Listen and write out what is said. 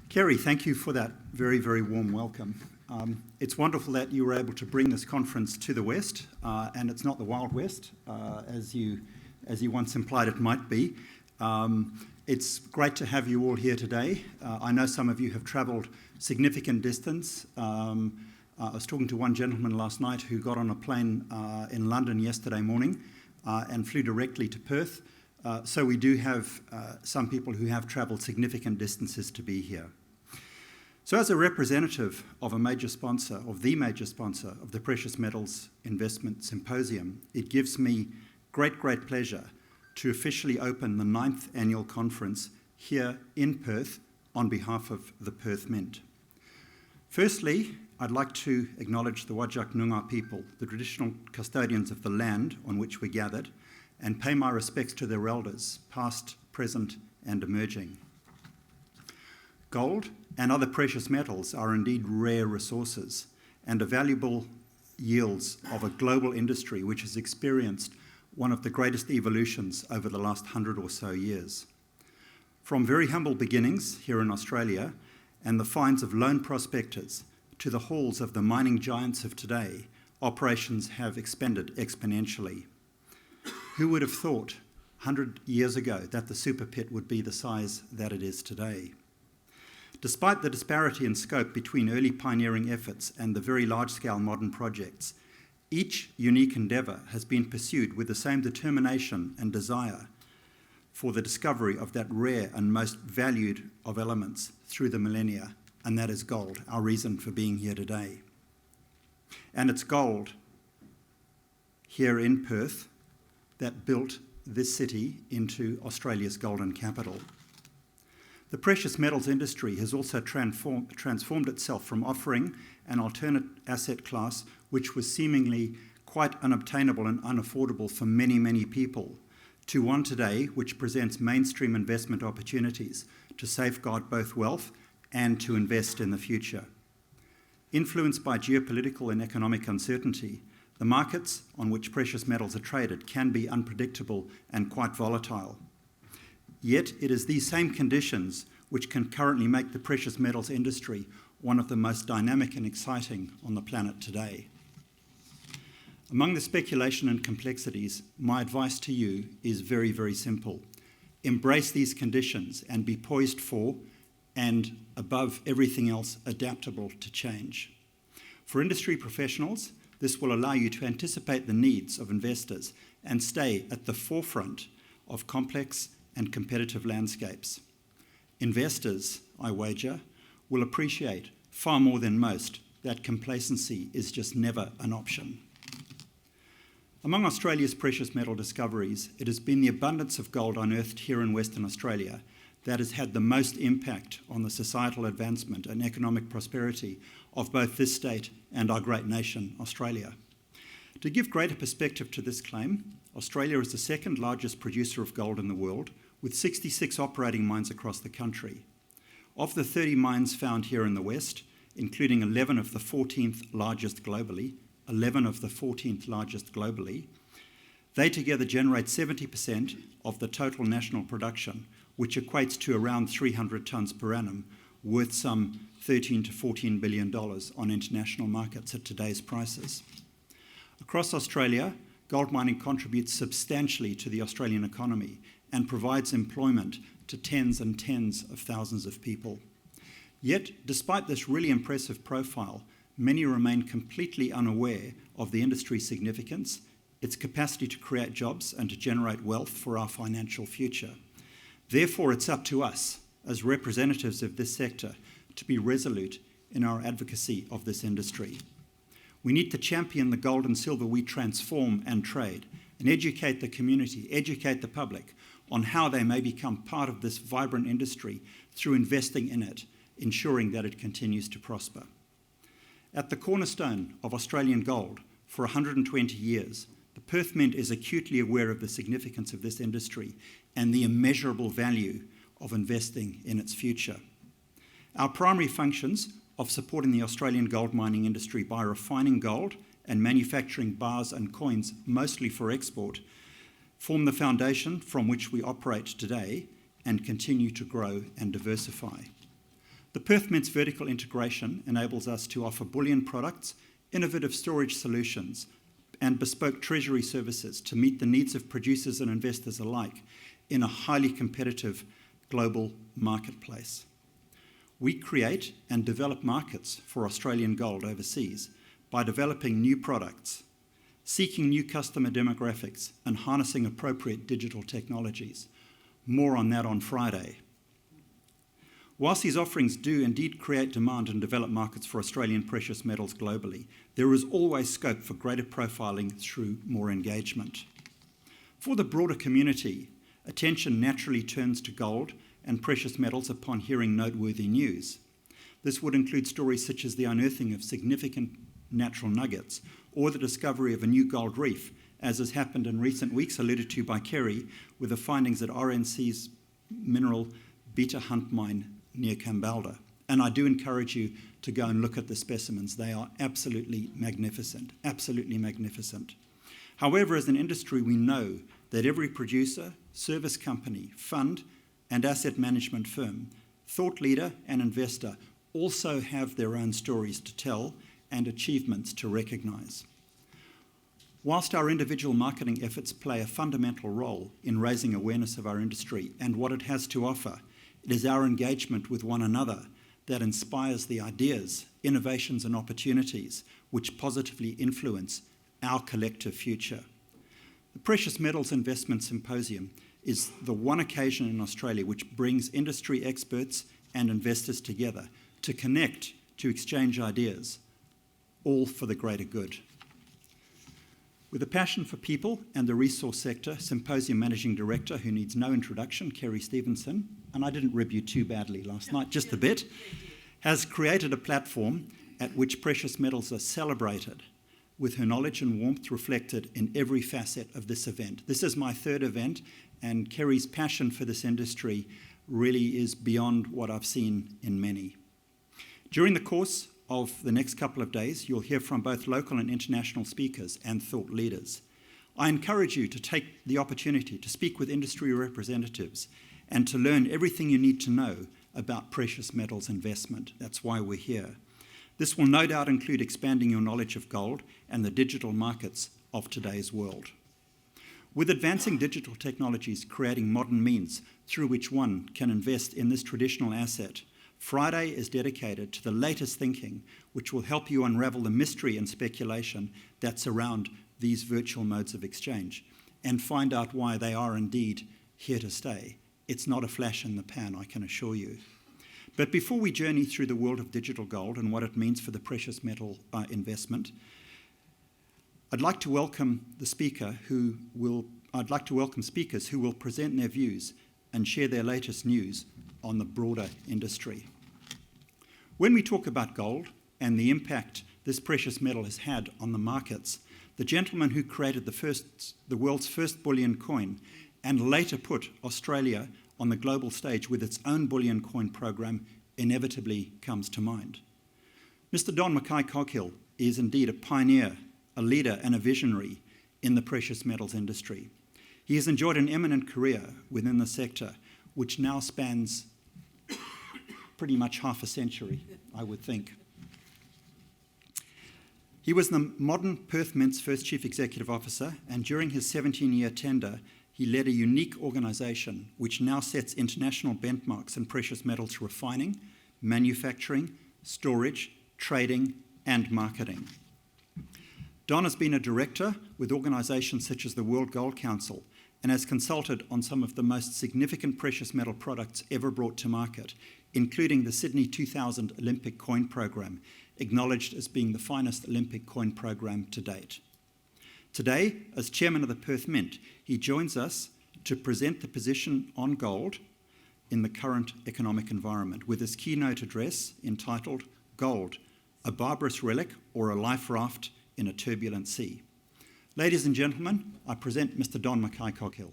Kerry, thank you for that very, very warm welcome. It's wonderful that you were able to bring this conference to the West, and it's not the Wild West, as you once implied it might be. It's great to have you all here today. I know some of you have travelled significant distance. I was talking to one gentleman last night who got on a plane in London yesterday morning and flew directly to Perth. So we do have some people who have travelled significant distances to be here. So as a representative of a major sponsor, of the major sponsor of the Precious Metals Investment Symposium, it gives me great pleasure to officially open the 9th annual conference here in Perth on behalf of the Perth Mint. Firstly, I'd like to acknowledge the Whadjuk Noongar people, the traditional custodians of the land on which we gathered, and pay my respects to their elders, past, present, and emerging. Gold and other precious metals are indeed rare resources and are valuable yields of a global industry which has experienced one of the greatest evolutions over the last 100 or so years. From very humble beginnings here in Australia and the finds of lone prospectors to the hauls of the mining giants of today, operations have expanded exponentially. Who would have thought 100 years ago that the super pit would be the size that it is today? Despite the disparity in scope between early pioneering efforts and the very large-scale modern projects, each unique endeavour has been pursued with the same determination and desire for the discovery of that rare and most valued of elements through the millennia, and that is gold, our reason for being here today. And it's gold here in Perth that built this city into Australia's golden capital. The precious metals industry has also transformed itself from offering an alternate asset class which was seemingly quite unobtainable and unaffordable for many people, to one today which presents mainstream investment opportunities to safeguard both wealth and to invest in the future. Influenced by geopolitical and economic uncertainty, the markets on which precious metals are traded can be unpredictable and quite volatile. Yet it is these same conditions which can currently make the precious metals industry one of the most dynamic and exciting on the planet today. Among the speculation and complexities, my advice to you is very simple. Embrace these conditions and be poised for, and above everything else, adaptable to change. For industry professionals, this will allow you to anticipate the needs of investors and stay at the forefront of complex and competitive landscapes. Investors, I wager, will appreciate far more than most that complacency is just never an option. Among Australia's precious metal discoveries, it has been the abundance of gold unearthed here in Western Australia that has had the most impact on the societal advancement and economic prosperity of both this state and our great nation, Australia. To give greater perspective to this claim, Australia is the second largest producer of gold in the world, with 66 operating mines across the country. Of the 30 mines found here in the West, including 11 of the 14th largest globally, they together generate 70% of the total national production, which equates to around 300 tonnes per annum, worth some $13 to $14 billion on international markets at today's prices. Across Australia, gold mining contributes substantially to the Australian economy and provides employment to tens and tens of thousands of people. Yet, despite this really impressive profile, many remain completely unaware of the industry's significance, its capacity to create jobs and to generate wealth for our financial future. Therefore, it's up to us, as representatives of this sector, to be resolute in our advocacy of this industry. We need to champion the gold and silver we transform and trade, and educate the community, educate the public on how they may become part of this vibrant industry through investing in it, ensuring that it continues to prosper. At the cornerstone of Australian gold for 120 years, the Perth Mint is acutely aware of the significance of this industry and the immeasurable value of investing in its future. Our primary functions of supporting the Australian gold mining industry by refining gold and manufacturing bars and coins, mostly for export, form the foundation from which we operate today and continue to grow and diversify. The Perth Mint's vertical integration enables us to offer bullion products, innovative storage solutions, and bespoke treasury services to meet the needs of producers and investors alike in a highly competitive global marketplace. We create and develop markets for Australian gold overseas by developing new products, seeking new customer demographics, and harnessing appropriate digital technologies. More on that on Friday. Whilst these offerings do indeed create demand and develop markets for Australian precious metals globally, there is always scope for greater profiling through more engagement. For the broader community, attention naturally turns to gold and precious metals upon hearing noteworthy news. This would include stories such as the unearthing of significant natural nuggets or the discovery of a new gold reef, as has happened in recent weeks, alluded to by Kerry, with the findings at RNC's mineral Beta Hunt mine near Kambalda. And I do encourage you to go and look at the specimens. They are absolutely magnificent, absolutely magnificent. However, as an industry, we know that every producer, service company, fund, and asset management firm, thought leader and investor also have their own stories to tell and achievements to recognise. Whilst our individual marketing efforts play a fundamental role in raising awareness of our industry and what it has to offer, it is our engagement with one another that inspires the ideas, innovations and opportunities which positively influence our collective future. The Precious Metals Investment Symposium is the one occasion in Australia which brings industry experts and investors together to connect, to exchange ideas, all for the greater good. With a passion for people and the resource sector, Symposium Managing Director, who needs no introduction, Kerry Stevenson, and I didn't rib you too badly last night, just a bit, has created a platform at which precious metals are celebrated, with her knowledge and warmth reflected in every facet of this event. This is my third event, and Kerry's passion for this industry really is beyond what I've seen in many. During the course of the next couple of days, you'll hear from both local and international speakers and thought leaders. I encourage you to take the opportunity to speak with industry representatives and to learn everything you need to know about precious metals investment. That's why we're here. This will no doubt include expanding your knowledge of gold and the digital markets of today's world. With advancing digital technologies creating modern means through which one can invest in this traditional asset, Friday is dedicated to the latest thinking, which will help you unravel the mystery and speculation that surround these virtual modes of exchange and find out why they are indeed here to stay. It's not a flash in the pan, I can assure you. But before we journey through the world of digital gold and what it means for the precious metal investment, I'd like to welcome speakers who will present their views and share their latest news on the broader industry. When we talk about gold and the impact this precious metal has had on the markets, the gentleman who created the world's first bullion coin and later put Australia on the global stage with its own bullion coin program inevitably comes to mind. Mr. Don Mackay-Coghill is indeed a pioneer, a leader and a visionary in the precious metals industry. He has enjoyed an eminent career within the sector, which now spans pretty much half a century, I would think. He was the modern Perth Mint's first Chief Executive Officer, and during his 17-year tenure, he led a unique organisation which now sets international benchmarks in precious metals refining, manufacturing, storage, trading, and marketing. Don has been a director with organisations such as the World Gold Council and has consulted on some of the most significant precious metal products ever brought to market, including the Sydney 2000 Olympic coin program, acknowledged as being the finest Olympic coin program to date. Today, as chairman of the Perth Mint, he joins us to present the position on gold in the current economic environment with his keynote address entitled Gold, a Barbarous Relic or a Life Raft in a Turbulent Sea. Ladies and gentlemen, I present Mr. Don Mackay-Coghill.